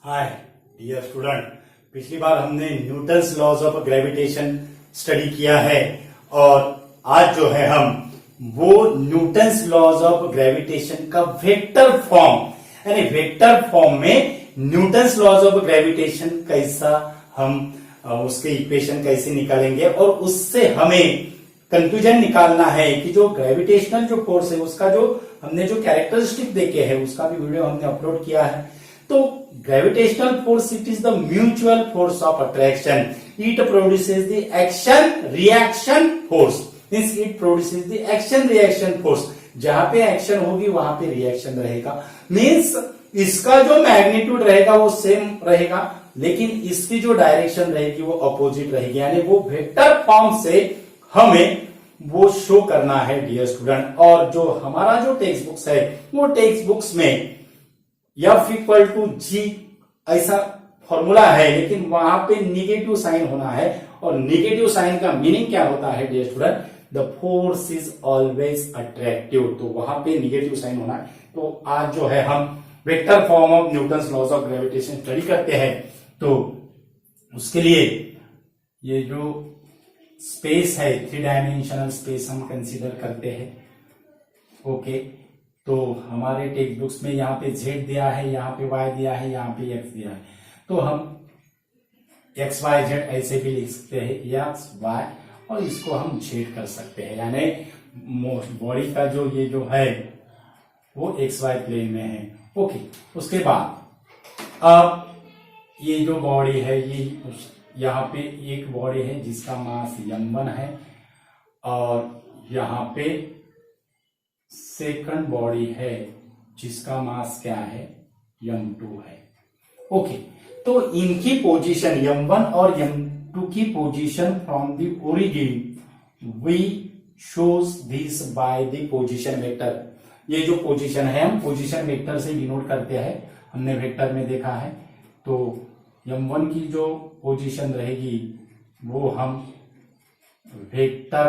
Hi dear student, पिछली बार हमने Newton's laws of gravitation study किया है और आज जो है हम वो न्यूटन्स लॉज ऑफ ग्रेविटेशन का वेक्टर फॉर्म यानी वेक्टर फॉर्म में न्यूटन्स लॉज ऑफ ग्रेविटेशन कैसा हम उसके इक्वेशन कैसे निकालेंगे और उससे हमें कंक्लूजन निकालना है कि जो ग्रेविटेशनल जो फोर्स है उसका जो हमने जो कैरेक्टरिस्टिक देखे हैं उसका भी वीडियो हमने अपलोड किया है। तो gravitational force it is the mutual force of attraction, it produces the action reaction force, means it produces the action reaction force. जहां पे एक्शन होगी वहां पे रिएक्शन रहेगा, मींस इसका जो मैग्नीट्यूड रहेगा वो सेम रहेगा लेकिन इसकी जो डायरेक्शन रहेगी वो अपोजिट रहेगी, यानी वो वेक्टर फॉर्म से हमें वो शो करना है डियर स्टूडेंट। और जो हमारा जो टेक्स्ट बुक्स है वो टेक्स्ट बुक्स में F=G ऐसा फॉर्मूला है लेकिन वहां पे निगेटिव साइन होना है और निगेटिव साइन का मीनिंग क्या होता है dear student, the force is always attractive, तो वहां पे निगेटिव साइन होना है। तो आज जो है हम vector form of Newton's laws of gravitation study करते हैं। तो उसके लिए ये जो स्पेस है 3 डायमेंशनल स्पेस हम कंसीडर करते हैं। ओके, तो हमारे टेक्स्ट बुक्स में यहाँ पे Z दिया है, यहाँ पे Y दिया है, यहाँ पे X दिया है, तो हम X Y Z ऐसे भी लिख सकते हैं, X Y और इसको हम Z कर सकते हैं, यानी बॉडी का जो ये जो है वो XY प्लेन में है। ओके, उसके बाद अब ये जो बॉडी है ये यहाँ पे एक बॉडी है जिसका मास m1 है और यहाँ पे सेकंड बॉडी है जिसका मास क्या है m2 है। ओके, तो इनकी पोजीशन m1 और m2 की position from the origin V shows this by the position vector. ये जो पोजीशन है हम पोजीशन वेक्टर से डिनोट करते हैं, हमने वेक्टर में देखा है। तो m1 की जो पोजीशन रहेगी वो हम वेक्टर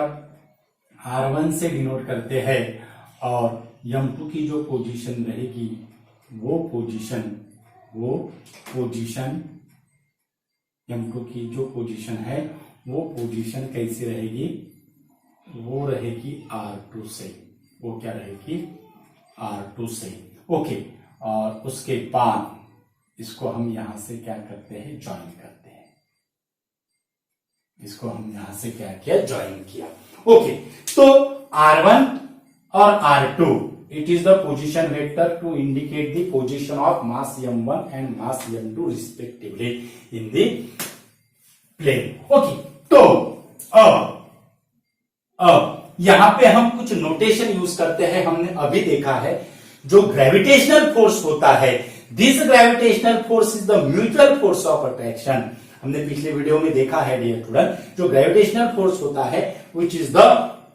r1 से डिनोट करते हैं और m2 की जो पोजीशन रहेगी वो पोजीशन m2 की जो पोजीशन है वो पोजीशन कैसी रहेगी, वो रहेगी r2 से, वो क्या रहेगी r2 से। ओके, और उसके बाद इसको हम यहां से क्या करते हैं, ज्वाइन करते हैं, इसको हम यहां से क्या किया, ज्वाइन किया। ओके, तो r1 और r2 it is the position vector to indicate the position of mass m1 and mass m2 respectively in the plane. Okay, तो अब यहां पे हम कुछ नोटेशन यूज करते हैं। हमने अभी देखा है जो ग्रेविटेशनल फोर्स होता है, this gravitational force is the mutual force of attraction. हमने पिछले वीडियो में देखा है डियर स्टूडेंट, जो ग्रेविटेशनल फोर्स होता है which is the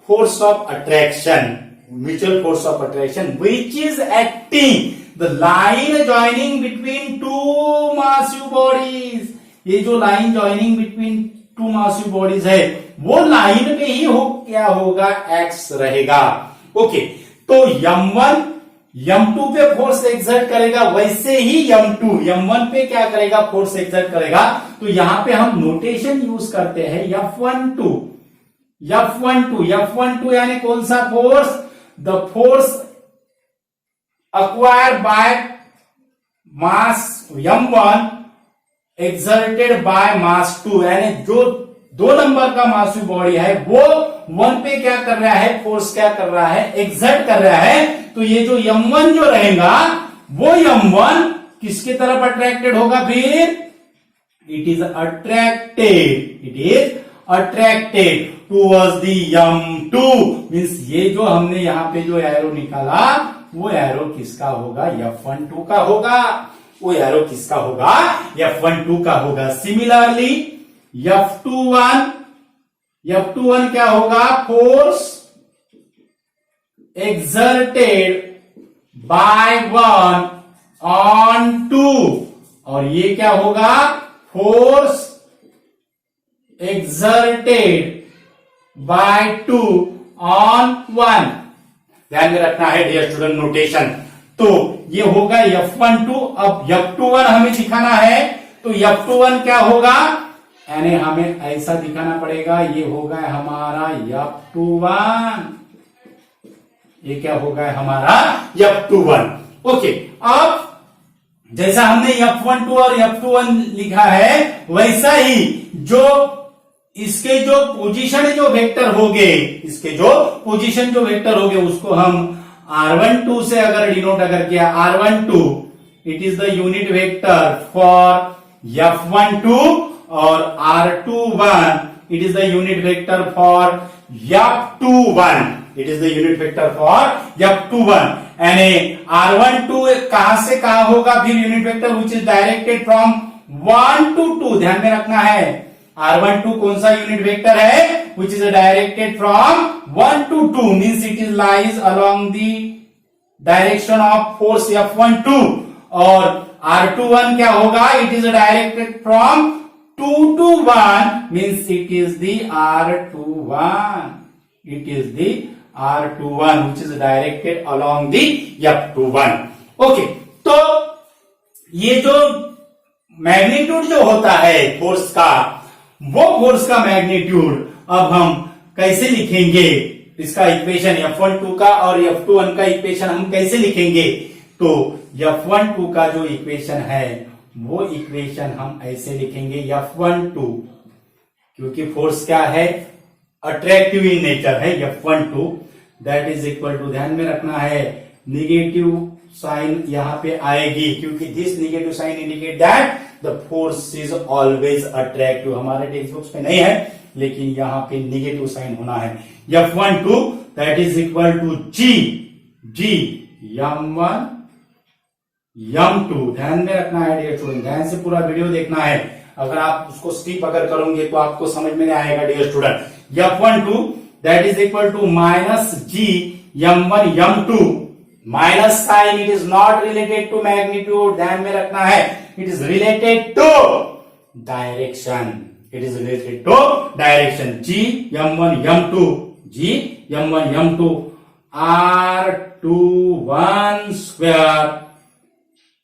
force of attraction, mutual force of attraction which is acting the line joining between two massive bodies. ये जो line joining between two massive bodies है वो लाइन पे ही क्या होगा, एक्स रहेगा। ओके, तो m1 m2 पे फोर्स एक्सर्ट करेगा, वैसे ही m1 पे क्या करेगा, फोर्स एक्सर्ट करेगा। तो यहां पे हम नोटेशन यूज करते हैं F12 यानी कौन सा force, the force acquired by mass m1 exerted by mass 2, यानी जो 2 नंबर का मासिव बॉडी है वो 1 पे क्या कर रहा है, फोर्स क्या कर रहा है, एक्सर्ट कर रहा है। तो ये जो m1 जो रहेगा वो m1 किसकी तरफ अट्रैक्टेड होगा, फिर it is attracted towards the m2, means ये जो हमने यहां पे जो एरो निकाला वो एरो किसका होगा, F12 का होगा, वो एरो किसका होगा, F12 का होगा। सिमिलरली F21 क्या होगा, फोर्स एक्सर्टेड बाय 1 ऑन 2, और ये क्या होगा, फोर्स एक्सर्टेड बाय 2 ऑन 1। ध्यान में रखना है डियर स्टूडेंट नोटेशन, तो ये होगा F12। अब F21 हमें दिखाना है, तो F21 क्या होगा, यानी हमें ऐसा दिखाना पड़ेगा, ये होगा हमारा F21, ये क्या होगा हमारा F21। ओके, अब जैसा हमने F12 और F21 लिखा है, वैसा ही जो इसके जो पोजीशन जो वेक्टर होंगे, इसके जो पोजीशन जो वेक्टर होंगे, उसको हम R12 से अगर डिनोट अगर किया, R12 it is the unit vector for F12 और R21 it is the unit vector for F21, it is the unit vector for F21। यानी R12 कहां से कहां होगा फिर unit vector which is directed from 1 to 2, ध्यान में रखना है। R12 कौन सा यूनिट वेक्टर है, which is directed from 1 to 2, means it is lies along the direction of force F12। और R21 क्या होगा, it is directed from 2 to 1, means it is the R21, it is the R21 which is directed along the F21। Okay, तो ये जो magnitude जो होता है force का, वो फोर्स का मैग्नीट्यूड अब हम कैसे लिखेंगे, इसका इक्वेशन F12 का और F21 का इक्वेशन हम कैसे लिखेंगे, तो F12 का जो इक्वेशन है वो इक्वेशन हम ऐसे लिखेंगे, F12 क्योंकि फोर्स क्या है, अट्रैक्टिव इन नेचर है, F12 that is equal to, ध्यान में रखना है, निगेटिव साइन यहां पे आएगी क्योंकि this negative sign indicate that the force is always attractive. हमारे टेक्स्ट बुक्स पे नहीं है, लेकिन यहां पे निगेटिव साइन होना है। F12 that is equal to G M1 M2, ध्यान में रखना है डियर स्टूडेंट, ध्यान से पूरा वीडियो देखना है। अगर आप उसको स्किप अगर करोगे तो आपको समझ में नहीं आएगा dear student. F12 that is equal to minus G M1 M2, minus sign it is not related to magnitude, ध्यान में रखना है, it is related to direction, it is related to direction. G M1 M2, G M1 M2 R21 square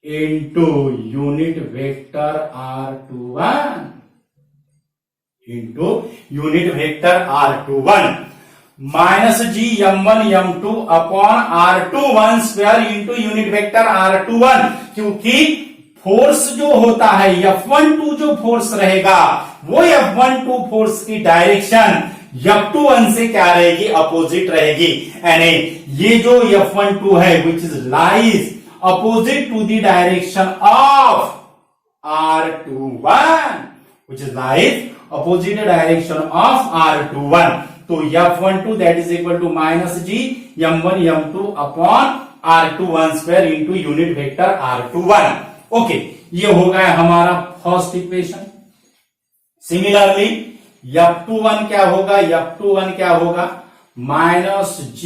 into unit vector R21 into unit vector R21 minus G M1 M2 upon R21 square into unit vector R21, क्योंकि force जो होता है F12 जो force रहेगा वो F12 force की direction F21 से क्या रहेगी, अपोजिट रहेगी। यानी ये जो F12 है which is lies opposite to the direction of R21, which is lies opposite direction of R21. तो F12 that is equal to minus G M1 M2 upon R21 square into unit vector R21. Okay, ये हो गया हमारा first equation. Similarly F21 क्या होगा, F21 क्या होगा, minus G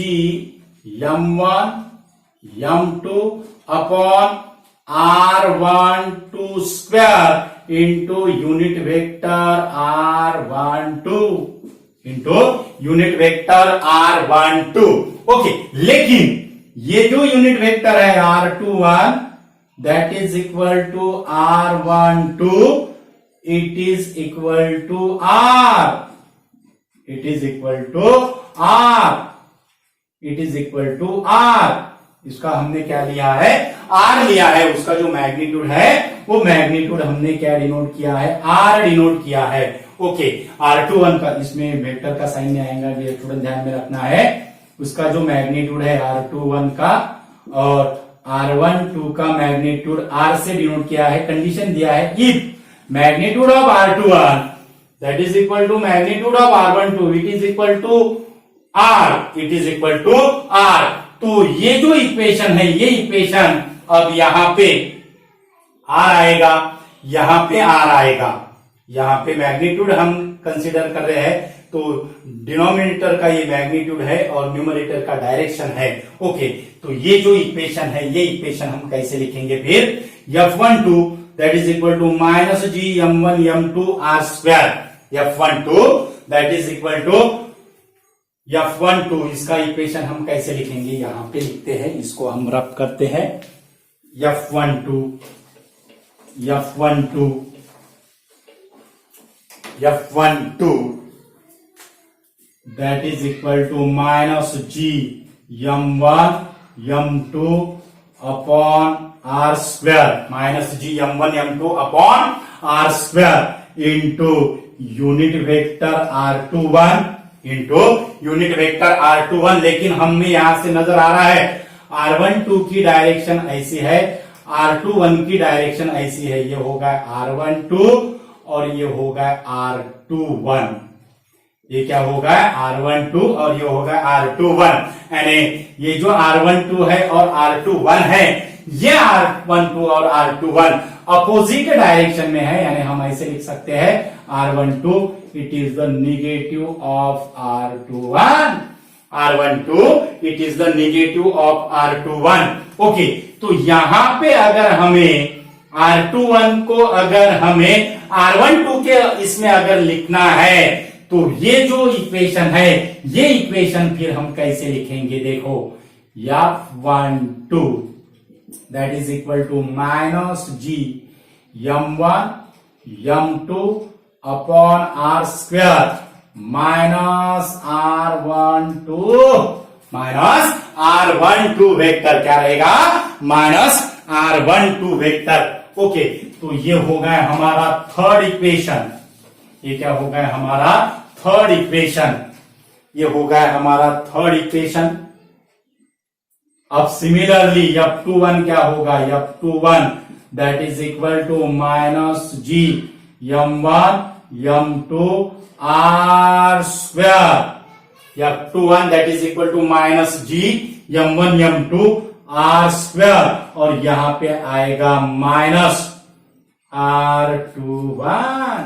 M1 M2 upon R12 square into unit vector R12 into unit vector R12। Okay, लेकिन ये जो यूनिट वेक्टर है R21 that is equal to R12, it is equal to R, it is equal to R, it is equal to R। इसका हमने क्या लिया है, R लिया है, उसका जो मैग्नीट्यूड है वो मैग्नीट्यूड हमने क्या डिनोट किया है, R डिनोट किया है। ओके, R21 का इसमें वेक्टर का साइन नहीं आएगा, ये स्टूडेंट ध्यान में रखना है। उसका जो मैग्नीट्यूड है R21 का और R12 का मैग्नीट्यूड R से डिनोट किया है, कंडीशन दिया है if magnitude of R21 that is equal to magnitude of R12, it is equal to R, it is equal to R। तो ये जो इक्वेशन है, ये इक्वेशन अब यहां पे R आएगा, यहां पे R आएगा, यहां पे मैग्नीट्यूड हम कंसीडर कर रहे हैं, तो डिनोमिनेटर का ये मैग्नीट्यूड है और न्यूमरेटर का डायरेक्शन है। ओके, तो ये जो इक्वेशन है, ये इक्वेशन हम कैसे लिखेंगे फिर, F12 that is equal to minus G M1 M2 R square, F12 that is equal to F12 इसका इक्वेशन हम कैसे लिखेंगे, यहां पे लिखते हैं, इसको हम रब करते हैं। F12 that is equal to minus G M1 M2 upon R square, minus G M1 M2 upon R square into unit vector R21 into unit vector R21। लेकिन हमें यहां से नजर आ रहा है R12 की डायरेक्शन ऐसी है, R21 की डायरेक्शन ऐसी है, ये होगा R12 और ये होगा R21। ये क्या होगा, R12 और ये होगा R21। यानी ये जो R12 है और R21 है, ये R12 और R21 अपोजिट डायरेक्शन में है, यानी हम ऐसे लिख सकते हैं R12 it is the negative of R21, R12 it is the negative of R21। Okay, तो यहां पे अगर हमें R21 को अगर हमें R12 के इसमें अगर लिखना है तो ये जो इक्वेशन है, ये इक्वेशन फिर हम कैसे लिखेंगे, देखो F12 that is equal to minus G M1 M2 upon R square minus R12 vector, क्या रहेगा, माइनस R12 वेक्टर। ओके, तो ये हो गया हमारा थर्ड इक्वेशन, ये क्या हो गया हमारा थर्ड इक्वेशन, ये हो गया हमारा थर्ड इक्वेशन। अब सिमिलरली F21 क्या होगा, F21 that is equal to minus G M1 M2 R square, F21 that is equal to minus G M1 M2 R square, और यहां पे आएगा माइनस R21,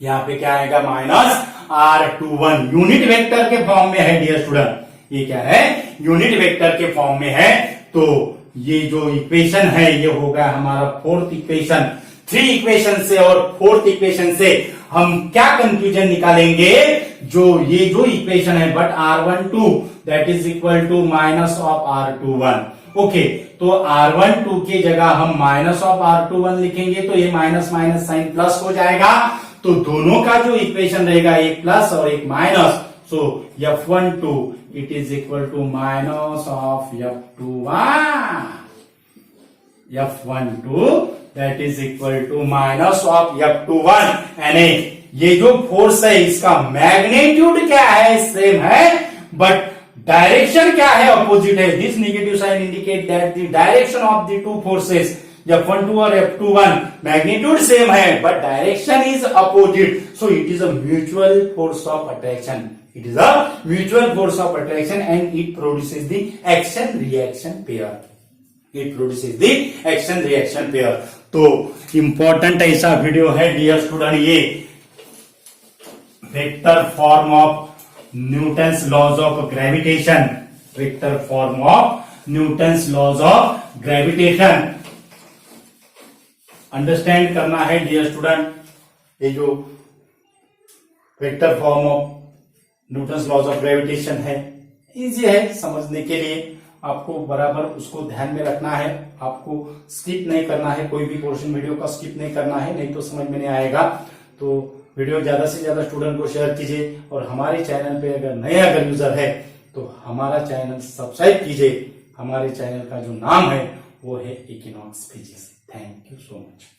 यहां पे क्या आएगा, माइनस R21। यूनिट वेक्टर के फॉर्म में है डियर स्टूडेंट, ये क्या है, यूनिट वेक्टर के फॉर्म में है। तो ये जो इक्वेशन है ये होगा हमारा फोर्थ इक्वेशन। थ्री इक्वेशन से और फोर्थ इक्वेशन से हम क्या कंक्लूजन निकालेंगे, जो ये जो इक्वेशन है but R12 that is equal to minus of R21। Okay, तो R12 की जगह हम माइनस ऑफ R21 लिखेंगे, तो ये माइनस माइनस साइन प्लस हो जाएगा, तो दोनों का जो इक्वेशन रहेगा एक प्लस और एक minus. So F12 it is equal to minus of F21, F12 that is equal to minus of F21। यानी ये जो फोर्स है इसका मैग्नीट्यूड क्या है, सेम है, बट डायरेक्शन क्या है, अपोजिट है। This negative sign indicate that the direction of the two forces F12 और F21 मैग्नीट्यूड सेम है but direction is opposite, so it is a mutual force of attraction, it is a mutual force of attraction and it produces the action reaction pair, it produces the action reaction pair. तो important ऐसा video है dear student, ये vector form of Newton's laws of gravitation, vector form of Newton's laws of gravitation understand करना है dear student. ये जो vector form of Newton's laws of gravitation है, easy है समझने के लिए, आपको बराबर उसको ध्यान में रखना है, आपको स्किप नहीं करना है, कोई भी पोर्शन वीडियो का स्किप नहीं करना है, नहीं तो समझ में नहीं आएगा। तो वीडियो ज्यादा से ज्यादा स्टूडेंट को शेयर कीजिए, और हमारे चैनल पे अगर नए अगर यूजर है तो हमारा चैनल सब्सक्राइब कीजिए। हमारे चैनल का जो नाम है वो है equinox physics. Thank you so much.